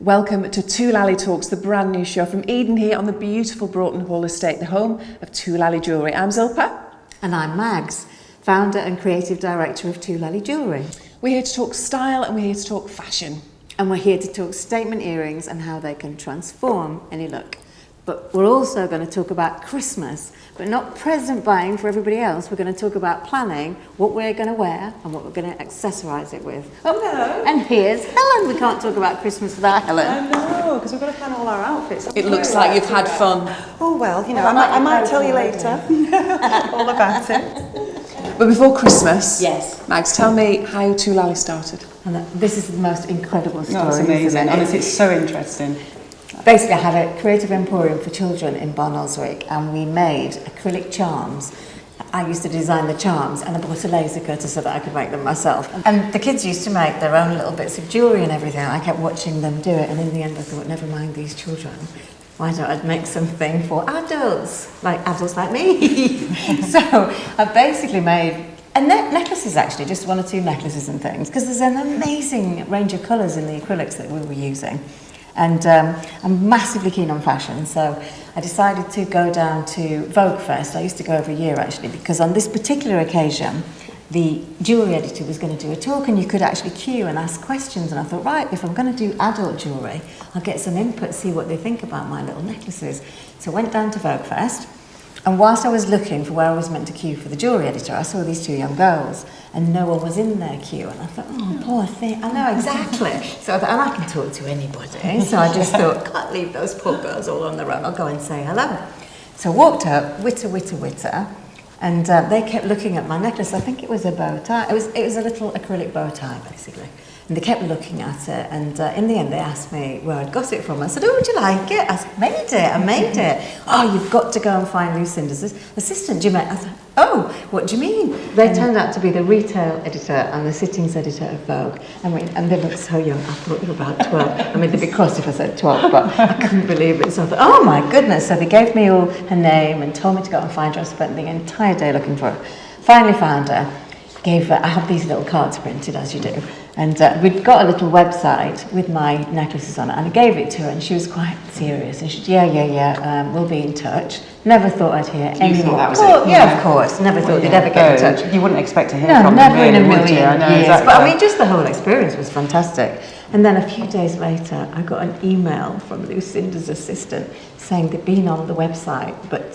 Welcome to Toolally Talks, the brand new show from Eden here on the beautiful Broughton Hall estate, the home of Toolally Jewellery. I'm Zilpah. And I'm Mags, founder and creative director of Toolally Jewellery. We're here to talk style and we're here to talk fashion. And we're here to talk statement earrings and how they can transform any look. But we're also going to talk about Christmas, but not present buying for everybody else. We're going to talk about planning what we're going to wear and what we're going to accessorise it with. Oh no! And here's Helen. We can't talk about Christmas without Helen. I know, because we've got to plan all our outfits. It looks like you've had fun. Oh well, you know, I might tell you later all about it. But before Christmas, Yes. Mags, tell me how Toolally started. And this is the most incredible story. No, it's isn't amazing. it? Honestly, it's so interesting. Basically, I had a creative emporium for children in Barnoldswick, and we made acrylic charms. I used to design the charms, and I bought a laser cutter so that I could make them myself. And the kids used to make their own little bits of jewellery and everything. I kept watching them do it, and in the end I thought, never mind these children. Why don't I make something for adults like me? So I basically made necklaces, actually, just one or two necklaces and things, because there's an amazing range of colours in the acrylics that we were using. And I'm massively keen on fashion, so I decided to go down to Vogue Fest. I used to go every year, actually, because on this particular occasion, the jewellery editor was going to do a talk, and you could actually queue and ask questions. And I thought, right, if I'm going to do adult jewellery, I'll get some input, see what they think about my little necklaces. So I went down to Vogue Fest, and whilst I was looking for where I was meant to queue for the jewellery editor, I saw these two young girls, and no one was in their queue. And I thought, oh, poor thing. I know, exactly. So I thought, and I can talk to anybody. So I just thought, can't leave those poor girls all on their own. I'll go and say hello. So I walked up, witter, and they kept looking at my necklace. I think it was a bow tie. It was a little acrylic bow tie, basically. And they kept looking at it, and in the end they asked me where I'd got it from. I said, oh, would you like it? I said, I made it. Oh, you've got to go and find Lucinda's assistant. Do you mean? I said, oh, what do you mean? They turned out to be the retail editor and the sittings editor of Vogue. And they looked so young. I thought they were about 12. I mean, they'd be cross if I said 12, but I couldn't believe it. So I thought, oh my goodness. So they gave me all her name and told me to go and find her. I spent the entire day looking for her. Finally found her. I have these little cards printed, as you do. And we'd got a little website with my necklaces on it, and I gave it to her, and she was quite serious. And she said, yeah, we'll be in touch. Never thought I'd hear any more. You thought that was it? Yeah, of course. Never thought they'd ever get in touch. You wouldn't expect to hear No, from them, never in a really, would million you? I know, years. exactly. But I mean, just the whole experience was fantastic. And then a few days later, I got an email from Lucinda's assistant saying they'd been on the website, but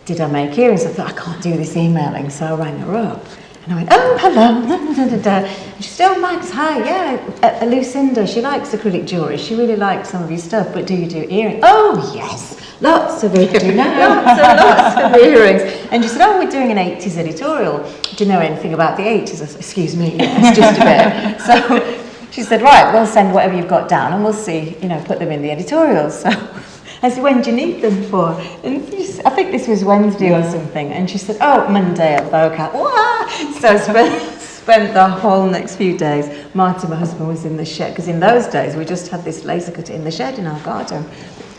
did I make earrings? I thought, I can't do this emailing, so I rang her up. And I went, oh, hello, And she said, oh, Max, hi, yeah, Lucinda, she likes acrylic jewellery. She really likes some of your stuff, but do you do earrings? Oh, yes, lots of earrings. lots of earrings. And she said, oh, we're doing an 80s editorial. Do you know anything about the 80s? I said, excuse me, yes, just a bit. So she said, right, we'll send whatever you've got down and we'll see, put them in the editorials. So I said, when do you need them for? And I think this was Wednesday or something. And she said, oh, Monday at Vogue. So I spent the whole next few days. Martin, my husband, was in the shed, because in those days we just had this laser cutter in the shed in our garden.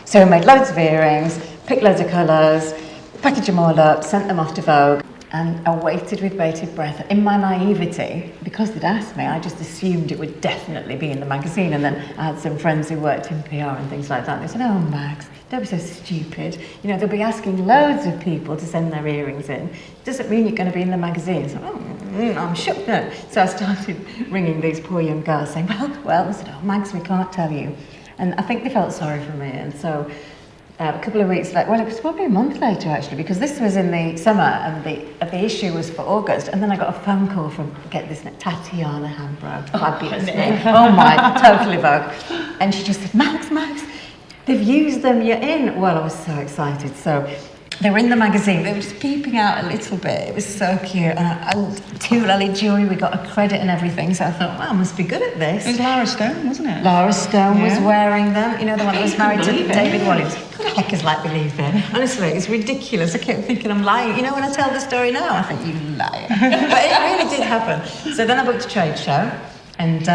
So we made loads of earrings, picked loads of colours, packaged them all up, sent them off to Vogue. And I waited with bated breath. In my naivety, because they'd asked me, I just assumed it would definitely be in the magazine. And then I had some friends who worked in PR and things like that. They said, oh, Max, don't be so stupid. They'll be asking loads of people to send their earrings in. Doesn't mean you're going to be in the magazine. So, I'm shook. No. So I started ringing these poor young girls saying, well, I said, oh, Max, we can't tell you. And I think they felt sorry for me. And so a couple of weeks later, well, it was probably a month later, actually, because this was in the summer and the issue was for August. And then I got a phone call from, get this, Tatiana Hambro, fabulous name. Oh my, totally Vogue. And she just said, Max, they've used them, you're in. Well, I was so excited. So they were in the magazine, they were just peeping out a little bit. It was so cute. And Toolally Jewellery, we got a credit and everything. So I thought, well, I must be good at this. It was Lara Stone, wasn't it? Lara Stone was wearing them. The one that was married to David Williams. Who the heck is like believe it? Honestly, it's ridiculous. I kept thinking I'm lying. When I tell the story now, I think you liar. But it really did happen. So then I booked a trade show. And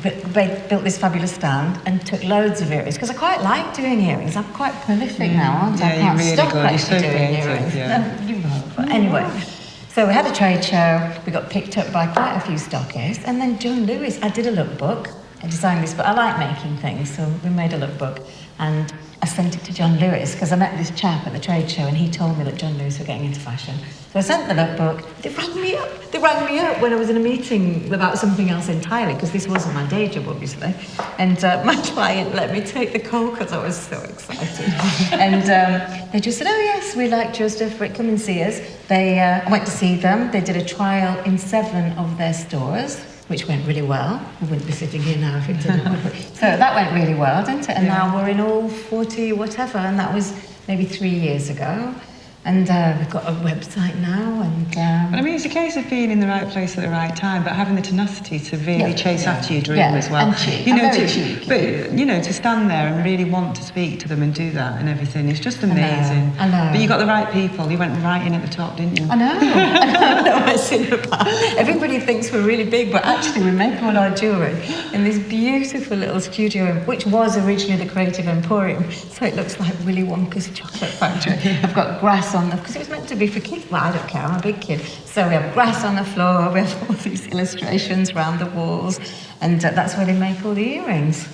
they built this fabulous stand and took loads of earrings, because I quite like doing earrings. I'm quite prolific now, aren't I? I can't really stop good. actually You're so doing creative, earrings. yeah. You know, but anyway. So we had a trade show, we got picked up by quite a few stockists, and then John Lewis, I did a lookbook, I designed this, but I like making things, so we made a lookbook, and I sent it to John Lewis because I met this chap at the trade show, and he told me that John Lewis were getting into fashion. So I sent the lookbook. They rang me up. They rang me up when I was in a meeting about something else entirely, because this wasn't my day job, obviously. And my client let me take the call because I was so excited. And they just said, "Oh yes, we like your stuff. Right, come and see us." I went to see them. They did a trial in 7 of their stores, which went really well. We wouldn't be sitting here now if it didn't, would we? So that went really well, didn't it? And now we're in all 40 whatever, and that was maybe 3 years ago. And we've got a website now, and... But I mean, it's a case of being in the right place at the right time, but having the tenacity to really chase after your dream as well. And cheek. But to stand there and really want to speak to them and do that and everything, it's just amazing. I know. But you got the right people. You went right in at the top, didn't you? I know. I know what I'm saying about. Everybody thinks we're really big, but actually we make all our jewellery in this beautiful little studio, which was originally the Creative Emporium. So it looks like Willy Wonka's chocolate factory. I've got grass on them, because it was meant to be for kids. Well, I don't care, I'm a big kid. So we have grass on the floor, we have all these illustrations around the walls, and that's where they make all the earrings.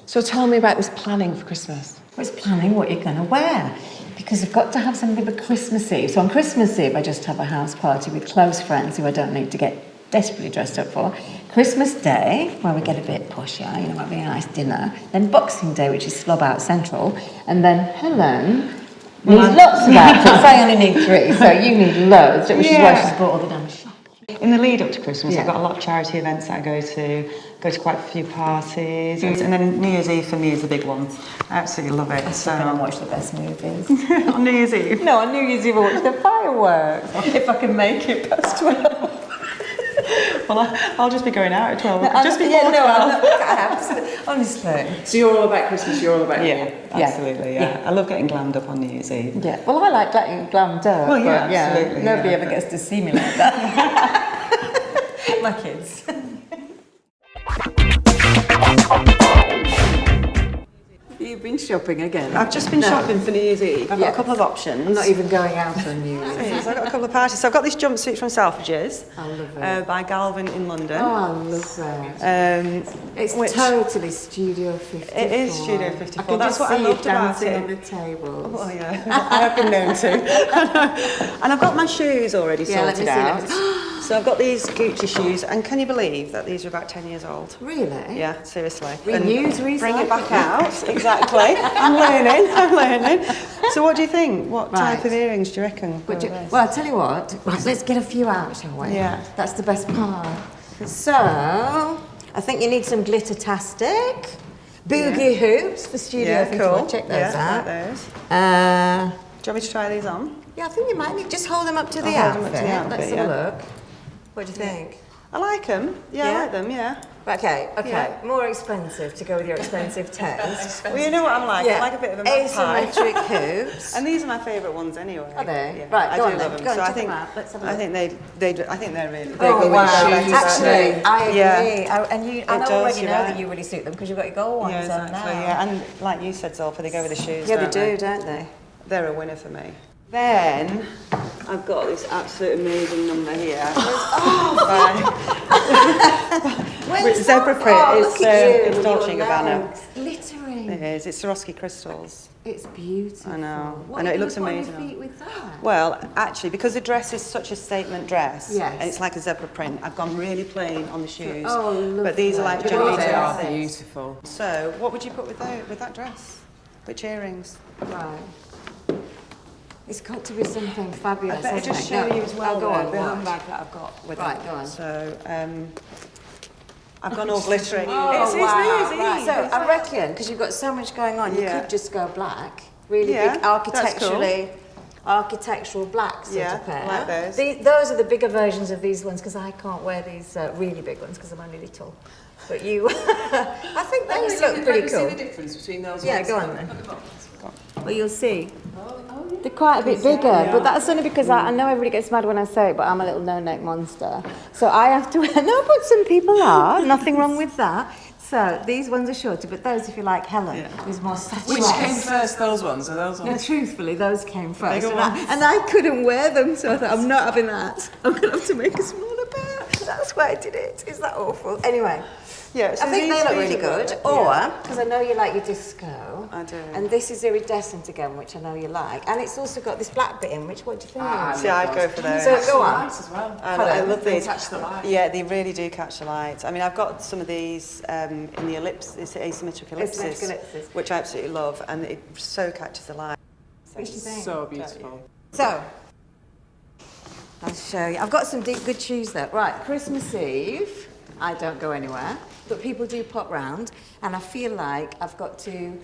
So tell me about this planning for Christmas. I was planning what you're going to wear, because I've got to have something for Christmas Eve. So on Christmas Eve, I just have a house party with close friends who I don't need to get desperately dressed up for. Christmas Day, where we get a bit posher, might be a nice dinner. Then Boxing Day, which is Slob Out Central. And then Helen needs lots of outfits. I only need 3, so you need loads, which is why she's bought all the damn shopping. In the lead up to Christmas, I've got a lot of charity events that I go to quite a few parties, and then New Year's Eve for me is the big one. I absolutely love it. I'm still going to watch the best movies. On New Year's Eve? No, on New Year's Eve I watch the fireworks, if I can make it past 12. Well, I'll just be going out at 12. No, just before 12. Absolutely. Honestly. So you're all about Christmas, you're all about... Yeah, absolutely, yeah. I love getting glammed up on New Year's Eve. Yeah, well, I like getting glammed up. Well, yeah, but, absolutely. Nobody ever gets to see me like that. My kids. You've been shopping again? I've just been shopping for New Year's Eve. I've got a couple of options. I'm not even going out on New Year's. I've got a couple of parties. So I've got this jumpsuit from Selfridges. I love it. By Galvin in London. Oh, I love that. It's totally Studio 54. It is Studio 54. I can That's just what I see loved you about dancing it. on the tables. Oh yeah, I have been known to. And I've got my shoes already sorted out. So I've got these Gucci shoes, and can you believe that these are about 10 years old? Really? Yeah, seriously. Reuse, and bring recycle. it back out. Exactly. I'm learning. So what do you think? What type of earrings do you reckon? Well, I'll tell you what. Right, let's get a few out, shall we? Yeah. That's the best part. So, I think you need some glittertastic. Boogie hoops for Studio 54. Cool. Check those out. Like those. Do you want me to try these on? Yeah, I think you might need. Just hold them up to the I'll outfit. hold them up to the outfit, Let's have a look. What do you think? I like them. Yeah, I like them, yeah. Okay. Yeah. More expensive to go with your expensive taste. Well, you know what I'm like. I like a bit of a asymmetric hoops. And these are my favourite ones anyway. Are they? Yeah, Right, go I on do then. love them. Go on, So check them out. Let's have a look. I think I think they're really. Oh, wow. Actually, I agree. Yeah. And I already know that you really suit them because you've got your gold ones yeah, on exactly, now. Yeah, and like you said, Zilpah, they go with the shoes. Yeah, they do, don't they? They're a winner for me. Then I've got this absolute amazing number here. With zebra print. It's Dolce & Gabbana. It's glittering. It is. It's Swarovski crystals. It's beautiful. I know. What I know. are It you looks gonna put on amazing. your feet with that? Well, actually, because the dress is such a statement dress, yes. and it's like a zebra print, I've gone really plain on the shoes. Oh, lovely. But these are like They Jolita. are beautiful. So, what would you put with that dress? Which earrings? Right. It's got to be something fabulous. I better just show you as well. Go on. The handbag that I've got with Right, it. go on. So, I've gone all glittery. Oh, it's wow. easy. Right. So I reckon, because you've got so much going on, you could just go black. Really big, architectural black sort of pair. I like those. Those are the bigger versions of these ones because I can't wear these really big ones because I'm only little. But you, I think they look pretty cool. See the difference between those ones? Yeah, go on then. Well, you'll see. They're quite a bit bigger, but that's only because I know everybody gets mad when I say it, but I'm a little no-neck monster. So I have to wear, no, but some people are, nothing wrong with that. So these ones are shorter, but those, if you like Helen, is more statuesque. Which came first, those ones or those ones? No, truthfully, those came first. And I couldn't wear them, so I thought, I'm not having that. I'm going to have to make a smaller pair. That's that's why I did it. Is that awful? Anyway. Yeah, so I think they look really good. Yeah. Or, because I know you like your disco. I do. And this is iridescent again, which I know you like. And it's also got this black bit in, which, what do you think? See, I'd go for those. So go on. As well. I love these. Catch the light. Yeah, they really do catch the light. I mean, I've got some of these in the asymmetric ellipses, which I absolutely love, and it so catches the light. It's so beautiful. So, I'll show you. I've got some good shoes there. Right, Christmas Eve, I don't go anywhere, but people do pop round, and I feel like I've got to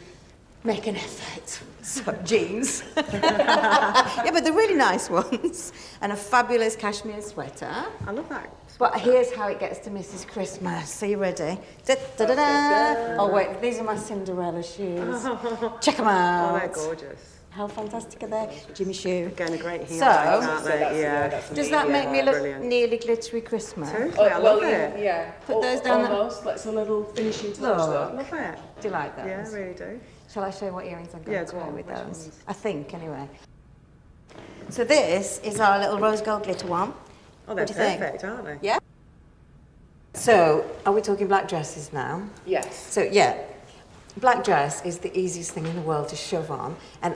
make an effort. So, jeans. Yeah, but they're really nice ones. And a fabulous cashmere sweater. I love that. But here's how it gets to Mrs. Christmas. Are you ready? Da, da, da, da. Oh, wait, these are my Cinderella shoes. Check them out. Oh, they're gorgeous. How fantastic are they? Jimmy shoe. Again, a great heel. So, aren't they? Yeah. Does that make me look brilliant. nearly glittery Christmas? Totally, I love it. Yeah. Put those down there. Almost. Let's a little finishing touch Look. though. Love it. Do you like those? Yeah, I really do. Shall I show you what earrings I'm going Yeah, to go wear on, with which those? ones? I think, anyway. So this is our little rose gold glitter one. Oh, they're What do you think? perfect, aren't they? Yeah? So, are we talking black dresses now? Yes. So, yeah, black dress is the easiest thing in the world to shove on. And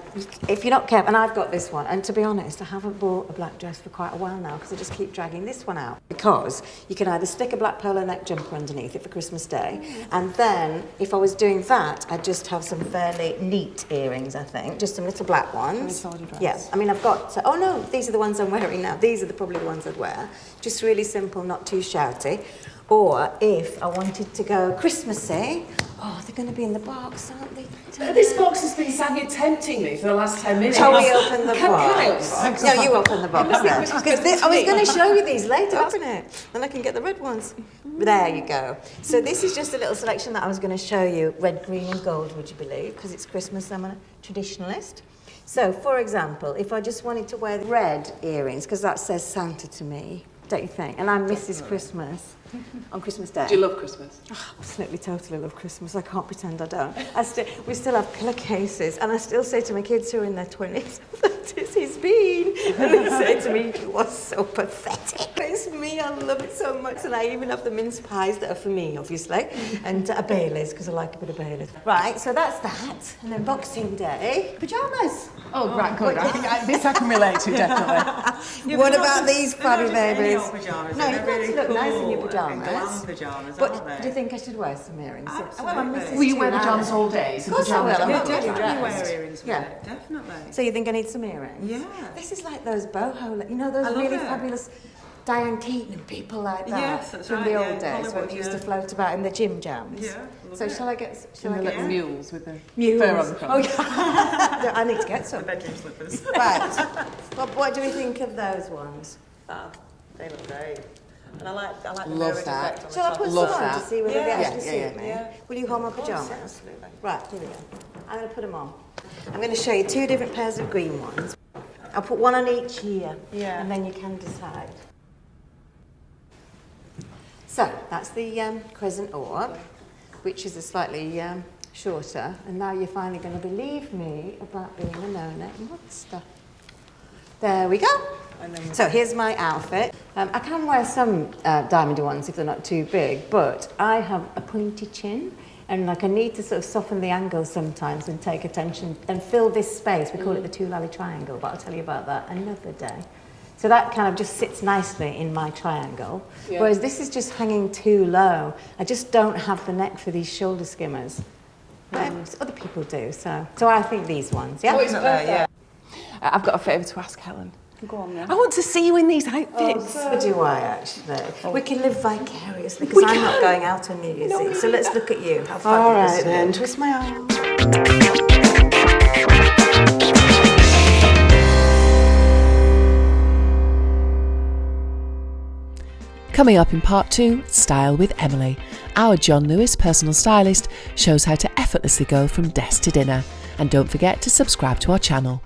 if you're not careful, and I've got this one, and to be honest, I haven't bought a black dress for quite a while now because I just keep dragging this one out. Because you can either stick a black polo neck jumper underneath it for Christmas Day, and then if I was doing that, I'd just have some fairly neat earrings, I think, just some little black ones. Yeah, I mean, I've got, oh no, these are the ones I'm wearing now. These are probably the ones I'd wear. Just really simple, not too shouty. Or if I wanted to go Christmassy, oh, they're going to be in the box, aren't they? This box has been sadly tempting me for the last 10 minutes. Shall we open the box? box? No, you open the box then. Because I was going to show you these later, wasn't it? Then I can get the red ones. There you go. So this is just a little selection that I was going to show you. Red, green and gold, would you believe? Because it's Christmas, I'm a traditionalist. So, for example, if I just wanted to wear red earrings, because that says Santa to me, don't you think? And I'm Mrs. Christmas on Christmas Day. Do you love Christmas? Oh, absolutely, totally love Christmas. I can't pretend I don't. We still have pillowcases, and I still say to my kids who are in their 20s, that is his bean. And they say to me, you are so pathetic. It's me, I love it so much. And I even have the mince pies that are for me, obviously, and a Baileys, because I like a bit of Baileys. Right, so that's that. And then Boxing Day, pyjamas. Oh, right, good. I think this I can relate to, definitely. What about these fabby babies? Pajamas. No, you've got really to look nice in your cool pyjamas. and glam pajamas, But aren't they? do you think I should wear some earrings? Absolutely. Well, I'm Mrs. Will you wear Too pyjamas now. all day? Of course I will. I'm not Yeah, really definitely dressed. wear earrings with Yeah. it. Definitely. So you think I need some earrings? Yeah. This is like those boho, you know, those I love really it. fabulous Diane Keaton and people like that. Yes, that's from right, the yeah, old days when Hollywood, we used to yeah. float about in the gym jams. Yeah, love So it. shall I get? Shall And I the get little mules with the mules? fur on the front. Oh yeah. I need to get some. Bedroom slippers. Right. What do we think of those ones? They look great. And I like the Love mirrored that. effect on the Shall I top. put Love some on that. to see whether they Yeah. actually Yeah, suit me? yeah. Will you hold my Of course, pyjamas? absolutely. Right, here we go. I'm going to put them on. I'm going to show you two different pairs of green ones. I'll put one on each here, Yeah. and then you can decide. So, that's the crescent orb, which is a slightly shorter, and now you're finally going to believe me about being a no-net monster. There we go. So here's my outfit. I can wear some diamondy ones if they're not too big, but I have a pointy chin, and like I need to sort of soften the angle sometimes and take attention and fill this space. We call it the Toolally triangle, but I'll tell you about that another day. So that kind of just sits nicely in my triangle, whereas this is just hanging too low. I just don't have the neck for these shoulder skimmers. But other people do, so I think these ones, yeah? Oh, it's perfect. Yeah. I've got a favour to ask Helen. Go on then. I want to see you in these outfits. So do I, actually. We can live vicariously, because I'm not going out on New Year's Eve. So let's look at you. How All fabulous right you then, look. twist my arm. Coming up in part 2, Style with Emily. Our John Lewis personal stylist shows how to effortlessly go from desk to dinner. And don't forget to subscribe to our channel.